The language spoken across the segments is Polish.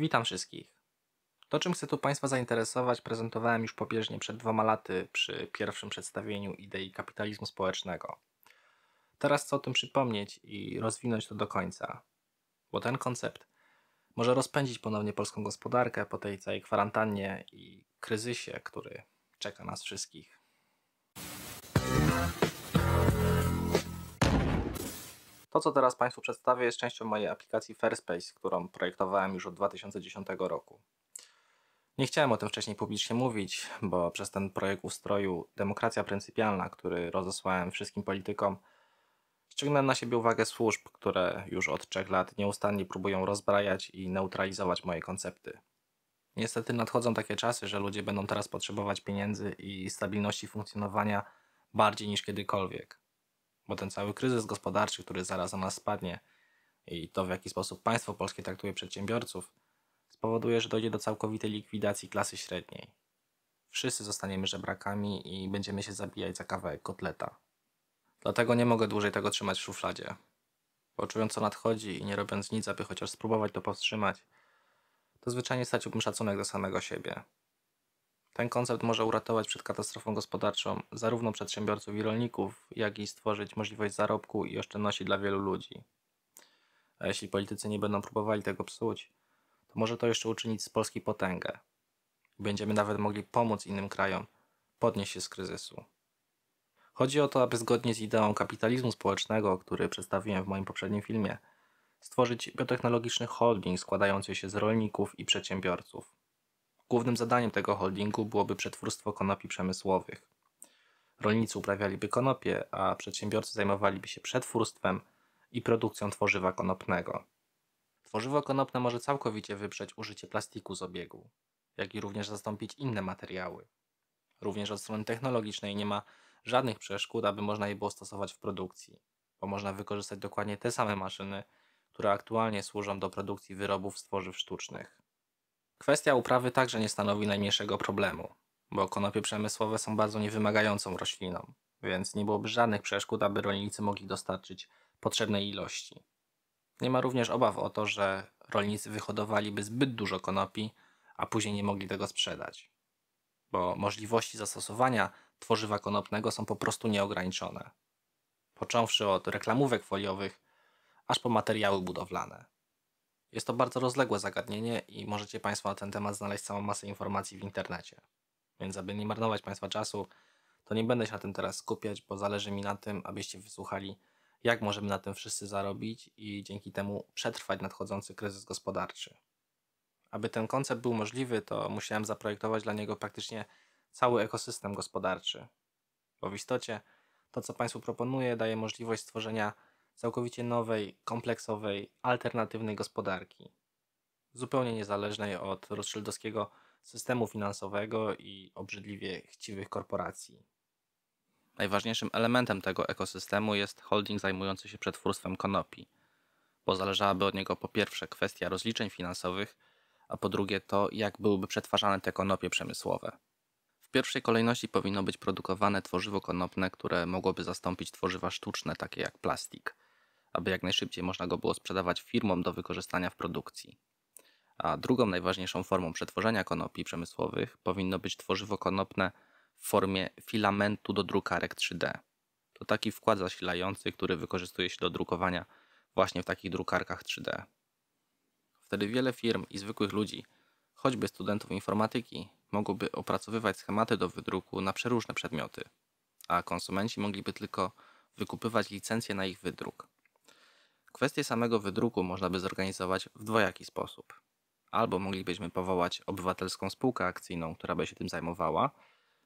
Witam wszystkich. To, czym chcę tu Państwa zainteresować, prezentowałem już pobieżnie przed 2 laty przy pierwszym przedstawieniu idei kapitalizmu społecznego. Teraz chcę o tym przypomnieć i rozwinąć to do końca, bo ten koncept może rozpędzić ponownie polską gospodarkę po tej całej kwarantannie i kryzysie, który czeka nas wszystkich. To, co teraz Państwu przedstawię, jest częścią mojej aplikacji Fairspace, którą projektowałem już od 2010 roku. Nie chciałem o tym wcześniej publicznie mówić, bo przez ten projekt ustroju Demokracja Pryncypialna, który rozesłałem wszystkim politykom, ściągnąłem na siebie uwagę służb, które już od 3 lat nieustannie próbują rozbrajać i neutralizować moje koncepty. Niestety nadchodzą takie czasy, że ludzie będą teraz potrzebować pieniędzy i stabilności funkcjonowania bardziej niż kiedykolwiek. Bo ten cały kryzys gospodarczy, który zaraz na nas spadnie i to, w jaki sposób państwo polskie traktuje przedsiębiorców, spowoduje, że dojdzie do całkowitej likwidacji klasy średniej. Wszyscy zostaniemy żebrakami i będziemy się zabijać za kawałek kotleta. Dlatego nie mogę dłużej tego trzymać w szufladzie. Bo czując, co nadchodzi i nie robiąc nic, aby chociaż spróbować to powstrzymać, to zwyczajnie straciłbym szacunek do samego siebie. Ten koncept może uratować przed katastrofą gospodarczą zarówno przedsiębiorców i rolników, jak i stworzyć możliwość zarobku i oszczędności dla wielu ludzi. A jeśli politycy nie będą próbowali tego psuć, to może to jeszcze uczynić z Polski potęgę. Będziemy nawet mogli pomóc innym krajom podnieść się z kryzysu. Chodzi o to, aby zgodnie z ideą kapitalizmu społecznego, który przedstawiłem w moim poprzednim filmie, stworzyć biotechnologiczny holding składający się z rolników i przedsiębiorców. Głównym zadaniem tego holdingu byłoby przetwórstwo konopi przemysłowych. Rolnicy uprawialiby konopie, a przedsiębiorcy zajmowaliby się przetwórstwem i produkcją tworzywa konopnego. Tworzywo konopne może całkowicie wyprzeć użycie plastiku z obiegu, jak i również zastąpić inne materiały. Również od strony technologicznej nie ma żadnych przeszkód, aby można je było stosować w produkcji, bo można wykorzystać dokładnie te same maszyny, które aktualnie służą do produkcji wyrobów z tworzyw sztucznych. Kwestia uprawy także nie stanowi najmniejszego problemu, bo konopie przemysłowe są bardzo niewymagającą rośliną, więc nie byłoby żadnych przeszkód, aby rolnicy mogli dostarczyć potrzebnej ilości. Nie ma również obaw o to, że rolnicy wyhodowaliby zbyt dużo konopi, a później nie mogli tego sprzedać, bo możliwości zastosowania tworzywa konopnego są po prostu nieograniczone. Począwszy od reklamówek foliowych, aż po materiały budowlane. Jest to bardzo rozległe zagadnienie i możecie Państwo na ten temat znaleźć całą masę informacji w internecie. Więc aby nie marnować Państwa czasu, to nie będę się na tym teraz skupiać, bo zależy mi na tym, abyście wysłuchali, jak możemy na tym wszyscy zarobić i dzięki temu przetrwać nadchodzący kryzys gospodarczy. Aby ten koncept był możliwy, to musiałem zaprojektować dla niego praktycznie cały ekosystem gospodarczy. Bo w istocie to, co Państwu proponuję, daje możliwość stworzenia całkowicie nowej, kompleksowej, alternatywnej gospodarki. Zupełnie niezależnej od rothschildowskiego systemu finansowego i obrzydliwie chciwych korporacji. Najważniejszym elementem tego ekosystemu jest holding zajmujący się przetwórstwem konopi, bo zależałaby od niego po pierwsze kwestia rozliczeń finansowych, a po drugie to, jak byłyby przetwarzane te konopie przemysłowe. W pierwszej kolejności powinno być produkowane tworzywo konopne, które mogłoby zastąpić tworzywa sztuczne, takie jak plastik, aby jak najszybciej można go było sprzedawać firmom do wykorzystania w produkcji. A drugą najważniejszą formą przetworzenia konopi przemysłowych powinno być tworzywo konopne w formie filamentu do drukarek 3D. To taki wkład zasilający, który wykorzystuje się do drukowania właśnie w takich drukarkach 3D. Wtedy wiele firm i zwykłych ludzi, choćby studentów informatyki, mogłoby opracowywać schematy do wydruku na przeróżne przedmioty, a konsumenci mogliby tylko wykupywać licencje na ich wydruk. Kwestię samego wydruku można by zorganizować w dwojaki sposób. Albo moglibyśmy powołać obywatelską spółkę akcyjną, która by się tym zajmowała,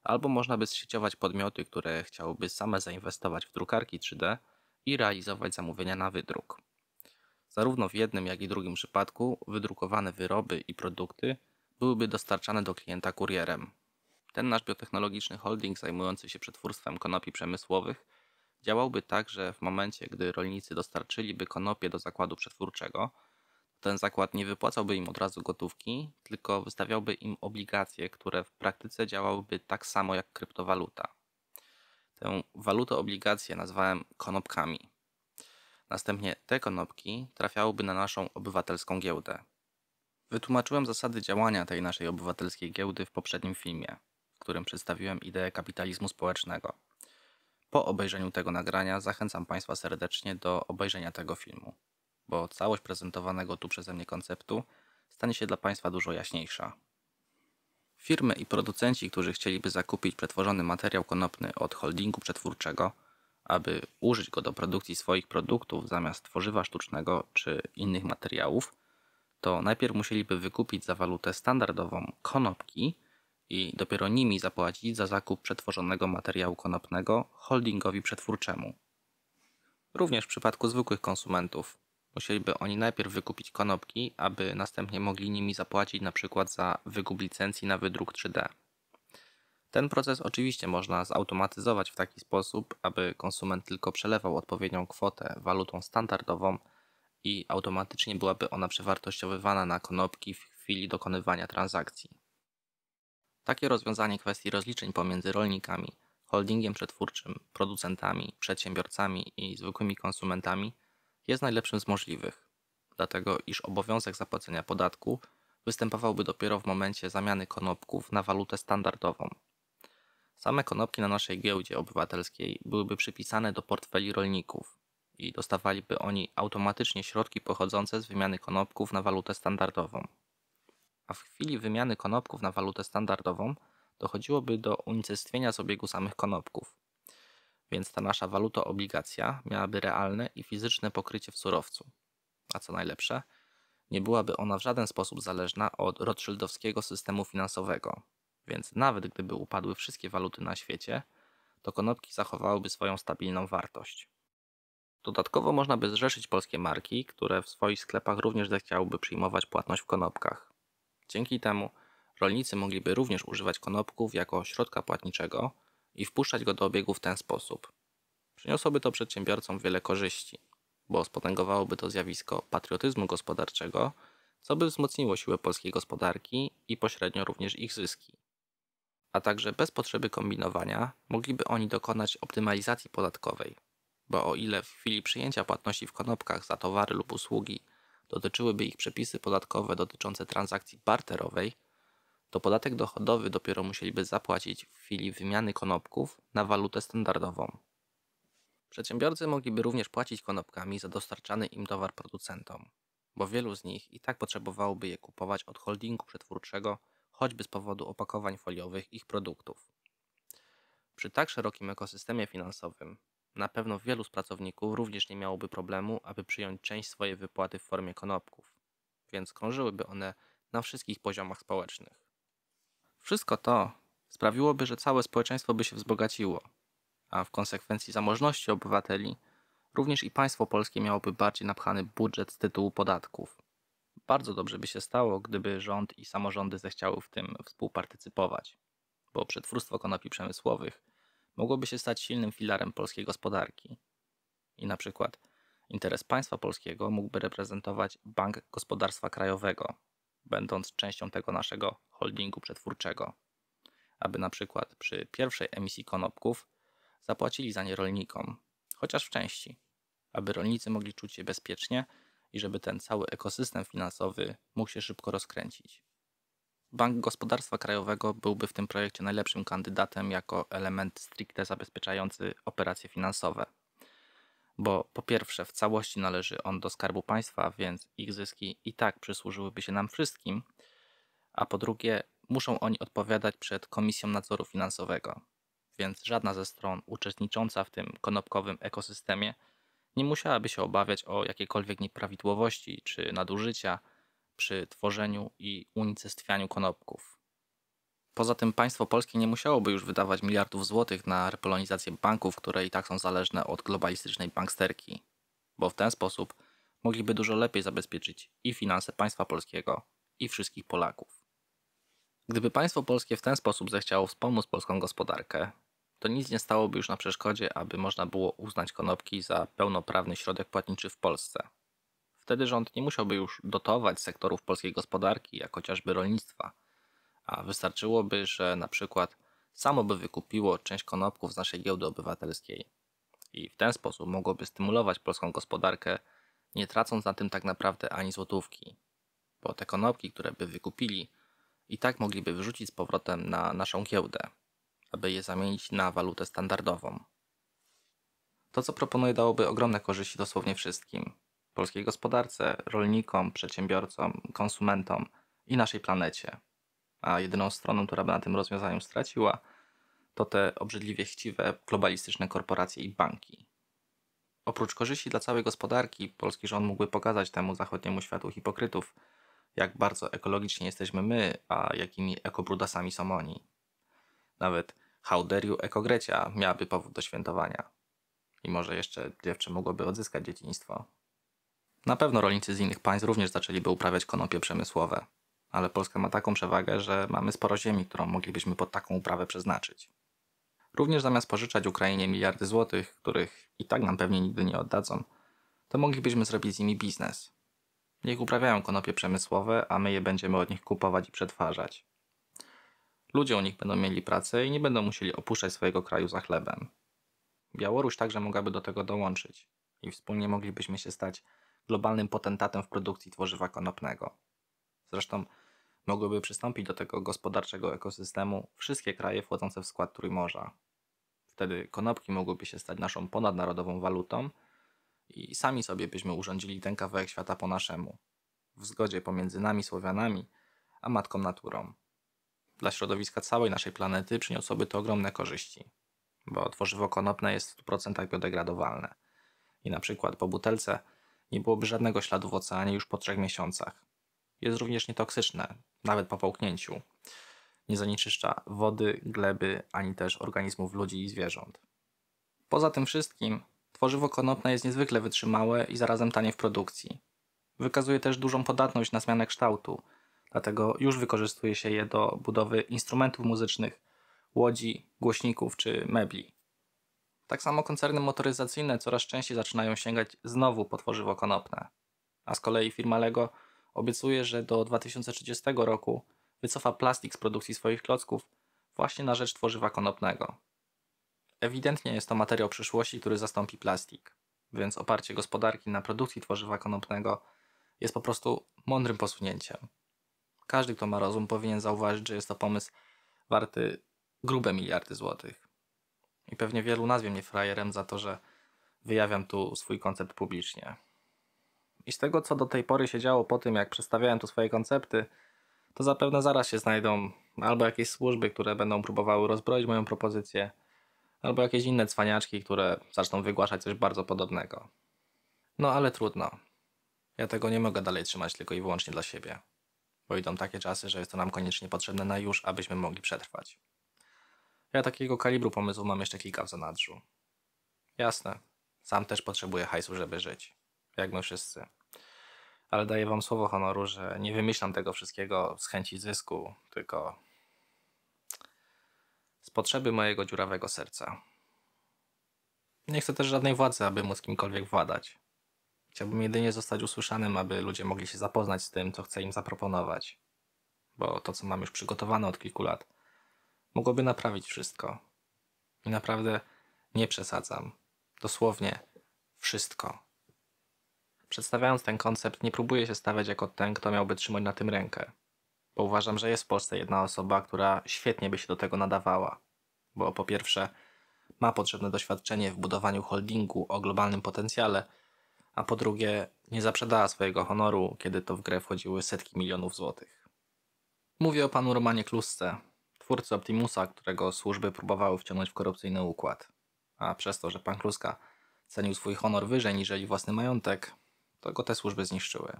albo można by zsieciować podmioty, które chciałyby same zainwestować w drukarki 3D i realizować zamówienia na wydruk. Zarówno w jednym, jak i drugim przypadku wydrukowane wyroby i produkty byłyby dostarczane do klienta kurierem. Ten nasz biotechnologiczny holding zajmujący się przetwórstwem konopi przemysłowych działałby tak, że w momencie, gdy rolnicy dostarczyliby konopie do zakładu przetwórczego, ten zakład nie wypłacałby im od razu gotówki, tylko wystawiałby im obligacje, które w praktyce działałyby tak samo jak kryptowaluta. Tę walutę obligacje nazwałem konopkami. Następnie te konopki trafiałyby na naszą obywatelską giełdę. Wytłumaczyłem zasady działania tej naszej obywatelskiej giełdy w poprzednim filmie, w którym przedstawiłem ideę kapitalizmu społecznego. Po obejrzeniu tego nagrania zachęcam Państwa serdecznie do obejrzenia tego filmu, bo całość prezentowanego tu przeze mnie konceptu stanie się dla Państwa dużo jaśniejsza. Firmy i producenci, którzy chcieliby zakupić przetworzony materiał konopny od holdingu przetwórczego, aby użyć go do produkcji swoich produktów zamiast tworzywa sztucznego czy innych materiałów, to najpierw musieliby wykupić za walutę standardową konopki i dopiero nimi zapłacić za zakup przetworzonego materiału konopnego holdingowi przetwórczemu. Również w przypadku zwykłych konsumentów musieliby oni najpierw wykupić konopki, aby następnie mogli nimi zapłacić np. za wykup licencji na wydruk 3D. Ten proces oczywiście można zautomatyzować w taki sposób, aby konsument tylko przelewał odpowiednią kwotę walutą standardową i automatycznie byłaby ona przewartościowywana na konopki w chwili dokonywania transakcji. Takie rozwiązanie kwestii rozliczeń pomiędzy rolnikami, holdingiem przetwórczym, producentami, przedsiębiorcami i zwykłymi konsumentami jest najlepszym z możliwych, dlatego iż obowiązek zapłacenia podatku występowałby dopiero w momencie zamiany konopków na walutę standardową. Same konopki na naszej giełdzie obywatelskiej byłyby przypisane do portfeli rolników i dostawaliby oni automatycznie środki pochodzące z wymiany konopków na walutę standardową. A w chwili wymiany konopków na walutę standardową dochodziłoby do unicestwienia z obiegu samych konopków. Więc ta nasza waluta-obligacja miałaby realne i fizyczne pokrycie w surowcu. A co najlepsze, nie byłaby ona w żaden sposób zależna od rothschildowskiego systemu finansowego. Więc nawet gdyby upadły wszystkie waluty na świecie, to konopki zachowałyby swoją stabilną wartość. Dodatkowo można by zrzeszyć polskie marki, które w swoich sklepach również zechciałyby przyjmować płatność w konopkach. Dzięki temu rolnicy mogliby również używać konopków jako środka płatniczego i wpuszczać go do obiegu w ten sposób. Przyniosłoby to przedsiębiorcom wiele korzyści, bo spotęgowałoby to zjawisko patriotyzmu gospodarczego, co by wzmocniło siłę polskiej gospodarki i pośrednio również ich zyski. A także bez potrzeby kombinowania mogliby oni dokonać optymalizacji podatkowej, bo o ile w chwili przyjęcia płatności w konopkach za towary lub usługi dotyczyłyby ich przepisy podatkowe dotyczące transakcji barterowej, to podatek dochodowy dopiero musieliby zapłacić w chwili wymiany konopków na walutę standardową. Przedsiębiorcy mogliby również płacić konopkami za dostarczany im towar producentom, bo wielu z nich i tak potrzebowałoby je kupować od holdingu przetwórczego, choćby z powodu opakowań foliowych ich produktów. Przy tak szerokim ekosystemie finansowym na pewno wielu z pracowników również nie miałoby problemu, aby przyjąć część swojej wypłaty w formie konopków, więc krążyłyby one na wszystkich poziomach społecznych. Wszystko to sprawiłoby, że całe społeczeństwo by się wzbogaciło, a w konsekwencji zamożności obywateli również i państwo polskie miałoby bardziej napchany budżet z tytułu podatków. Bardzo dobrze by się stało, gdyby rząd i samorządy zechciały w tym współpartycypować, bo przetwórstwo konopi przemysłowych mogłoby się stać silnym filarem polskiej gospodarki. I na przykład interes państwa polskiego mógłby reprezentować Bank Gospodarstwa Krajowego, będąc częścią tego naszego holdingu przetwórczego, aby na przykład przy pierwszej emisji konopków zapłacili za nie rolnikom, chociaż w części, aby rolnicy mogli czuć się bezpiecznie i żeby ten cały ekosystem finansowy mógł się szybko rozkręcić. Bank Gospodarstwa Krajowego byłby w tym projekcie najlepszym kandydatem jako element stricte zabezpieczający operacje finansowe. Bo po pierwsze w całości należy on do Skarbu Państwa, więc ich zyski i tak przysłużyłyby się nam wszystkim, a po drugie muszą oni odpowiadać przed Komisją Nadzoru Finansowego, więc żadna ze stron uczestnicząca w tym konopkowym ekosystemie nie musiałaby się obawiać o jakiekolwiek nieprawidłowości czy nadużycia przy tworzeniu i unicestwianiu konopków. Poza tym państwo polskie nie musiałoby już wydawać miliardów złotych na repolonizację banków, które i tak są zależne od globalistycznej banksterki, bo w ten sposób mogliby dużo lepiej zabezpieczyć i finanse państwa polskiego, i wszystkich Polaków. Gdyby państwo polskie w ten sposób zechciało wspomóc polską gospodarkę, to nic nie stałoby już na przeszkodzie, aby można było uznać konopki za pełnoprawny środek płatniczy w Polsce. Wtedy rząd nie musiałby już dotować sektorów polskiej gospodarki, jak chociażby rolnictwa, a wystarczyłoby, że na przykład samo by wykupiło część konopków z naszej giełdy obywatelskiej i w ten sposób mogłoby stymulować polską gospodarkę, nie tracąc na tym tak naprawdę ani złotówki. bo te konopki, które by wykupili, i tak mogliby wyrzucić z powrotem na naszą giełdę, aby je zamienić na walutę standardową. To, co proponuję, dałoby ogromne korzyści dosłownie wszystkim. Polskiej gospodarce, rolnikom, przedsiębiorcom, konsumentom i naszej planecie. A jedyną stroną, która by na tym rozwiązaniu straciła, to te obrzydliwie chciwe globalistyczne korporacje i banki. Oprócz korzyści dla całej gospodarki, polski rząd mógłby pokazać temu zachodniemu światu hipokrytów, jak bardzo ekologiczni jesteśmy my, a jakimi ekobrudasami są oni. Nawet How dare you ekogrecia miałaby powód do świętowania. I może jeszcze dziewczę mogłoby odzyskać dzieciństwo. Na pewno rolnicy z innych państw również zaczęliby uprawiać konopie przemysłowe, ale Polska ma taką przewagę, że mamy sporo ziemi, którą moglibyśmy pod taką uprawę przeznaczyć. Również zamiast pożyczać Ukrainie miliardy złotych, których i tak nam pewnie nigdy nie oddadzą, to moglibyśmy zrobić z nimi biznes. Niech uprawiają konopie przemysłowe, a my je będziemy od nich kupować i przetwarzać. Ludzie u nich będą mieli pracę i nie będą musieli opuszczać swojego kraju za chlebem. Białoruś także mogłaby do tego dołączyć i wspólnie moglibyśmy się stać globalnym potentatem w produkcji tworzywa konopnego. Zresztą mogłyby przystąpić do tego gospodarczego ekosystemu wszystkie kraje wchodzące w skład Trójmorza. Wtedy konopki mogłyby się stać naszą ponadnarodową walutą i sami sobie byśmy urządzili ten kawałek świata po naszemu, w zgodzie pomiędzy nami Słowianami a matką naturą. Dla środowiska całej naszej planety przyniosłoby to ogromne korzyści, bo tworzywo konopne jest w 100% biodegradowalne i na przykład po butelce nie byłoby żadnego śladu w oceanie już po 3 miesiącach. Jest również nietoksyczne, nawet po połknięciu. Nie zanieczyszcza wody, gleby, ani też organizmów ludzi i zwierząt. Poza tym wszystkim, tworzywo konopne jest niezwykle wytrzymałe i zarazem tanie w produkcji. Wykazuje też dużą podatność na zmianę kształtu, dlatego już wykorzystuje się je do budowy instrumentów muzycznych, łodzi, głośników czy mebli. Tak samo koncerny motoryzacyjne coraz częściej zaczynają sięgać znowu po tworzywo konopne. A z kolei firma Lego obiecuje, że do 2030 roku wycofa plastik z produkcji swoich klocków właśnie na rzecz tworzywa konopnego. Ewidentnie jest to materiał przyszłości, który zastąpi plastik, więc oparcie gospodarki na produkcji tworzywa konopnego jest po prostu mądrym posunięciem. Każdy, kto ma rozum, powinien zauważyć, że jest to pomysł warty grube miliardy złotych. I pewnie wielu nazwie mnie frajerem za to, że wyjawiam tu swój koncept publicznie. I z tego, co do tej pory się działo po tym, jak przedstawiałem tu swoje koncepty, to zapewne zaraz się znajdą albo jakieś służby, które będą próbowały rozbroić moją propozycję, albo jakieś inne cwaniaczki, które zaczną wygłaszać coś bardzo podobnego. No ale trudno. Ja tego nie mogę dalej trzymać tylko i wyłącznie dla siebie. Bo idą takie czasy, że jest to nam koniecznie potrzebne na już, abyśmy mogli przetrwać. Ja takiego kalibru pomysłu mam jeszcze kilka w zanadrzu. Jasne, sam też potrzebuję hajsu, żeby żyć. Jak my wszyscy. Ale daję wam słowo honoru, że nie wymyślam tego wszystkiego z chęci zysku, tylko z potrzeby mojego dziurawego serca. Nie chcę też żadnej władzy, aby móc kimkolwiek władać. Chciałbym jedynie zostać usłyszanym, aby ludzie mogli się zapoznać z tym, co chcę im zaproponować. Bo to, co mam już przygotowane od kilku lat, mogłoby naprawić wszystko. I naprawdę nie przesadzam. Dosłownie wszystko. Przedstawiając ten koncept, nie próbuję się stawiać jako ten, kto miałby trzymać na tym rękę. Bo uważam, że jest w Polsce jedna osoba, która świetnie by się do tego nadawała. Bo po pierwsze, ma potrzebne doświadczenie w budowaniu holdingu o globalnym potencjale, a po drugie, nie zaprzedała swojego honoru, kiedy to w grę wchodziły setki milionów złotych. Mówię o panu Romanie Klusce, twórcy Optimusa, którego służby próbowały wciągnąć w korupcyjny układ. A przez to, że pan Kluska cenił swój honor wyżej niżeli własny majątek, to go te służby zniszczyły.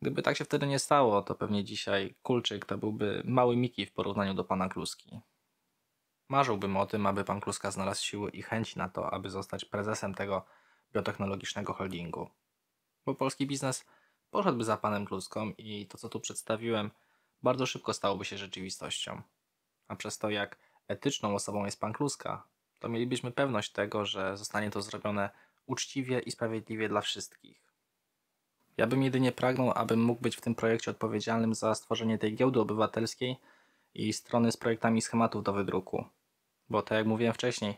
Gdyby tak się wtedy nie stało, to pewnie dzisiaj Kulczyk to byłby mały Miki w porównaniu do pana Kluski. Marzyłbym o tym, aby pan Kluska znalazł siły i chęci na to, aby zostać prezesem tego biotechnologicznego holdingu. Bo polski biznes poszedłby za panem Kluską i to, co tu przedstawiłem, bardzo szybko stałoby się rzeczywistością. A przez to, jak etyczną osobą jest pan Kluska, to mielibyśmy pewność tego, że zostanie to zrobione uczciwie i sprawiedliwie dla wszystkich. Ja bym jedynie pragnął, abym mógł być w tym projekcie odpowiedzialnym za stworzenie tej giełdy obywatelskiej i strony z projektami schematów do wydruku. Bo tak jak mówiłem wcześniej,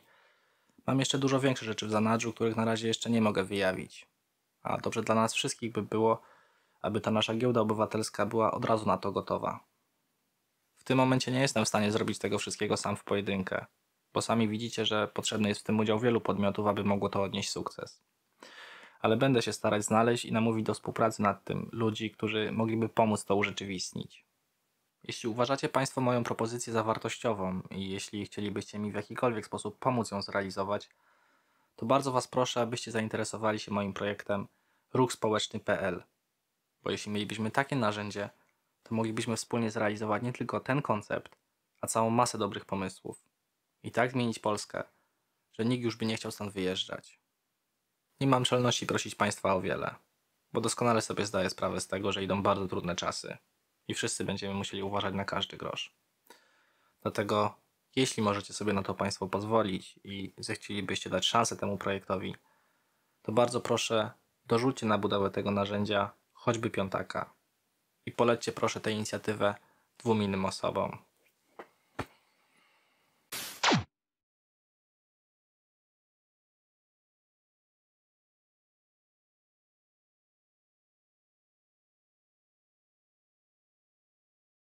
mam jeszcze dużo większe rzeczy w zanadrzu, których na razie jeszcze nie mogę wyjawić. A dobrze dla nas wszystkich by było, aby ta nasza giełda obywatelska była od razu na to gotowa. W tym momencie nie jestem w stanie zrobić tego wszystkiego sam w pojedynkę, bo sami widzicie, że potrzebny jest w tym udział wielu podmiotów, aby mogło to odnieść sukces. Ale będę się starać znaleźć i namówić do współpracy nad tym ludzi, którzy mogliby pomóc to urzeczywistnić. Jeśli uważacie Państwo moją propozycję za wartościową i jeśli chcielibyście mi w jakikolwiek sposób pomóc ją zrealizować, to bardzo Was proszę, abyście zainteresowali się moim projektem ruchspołeczny.pl, bo jeśli mielibyśmy takie narzędzie, to moglibyśmy wspólnie zrealizować nie tylko ten koncept, a całą masę dobrych pomysłów. I tak zmienić Polskę, że nikt już by nie chciał stąd wyjeżdżać. Nie mam czelności prosić Państwa o wiele, bo doskonale sobie zdaję sprawę z tego, że idą bardzo trudne czasy i wszyscy będziemy musieli uważać na każdy grosz. Dlatego, jeśli możecie sobie na to Państwo pozwolić i zechcielibyście dać szansę temu projektowi, to bardzo proszę, dorzućcie na budowę tego narzędzia choćby piątaka i polećcie proszę tę inicjatywę 2 innym osobom.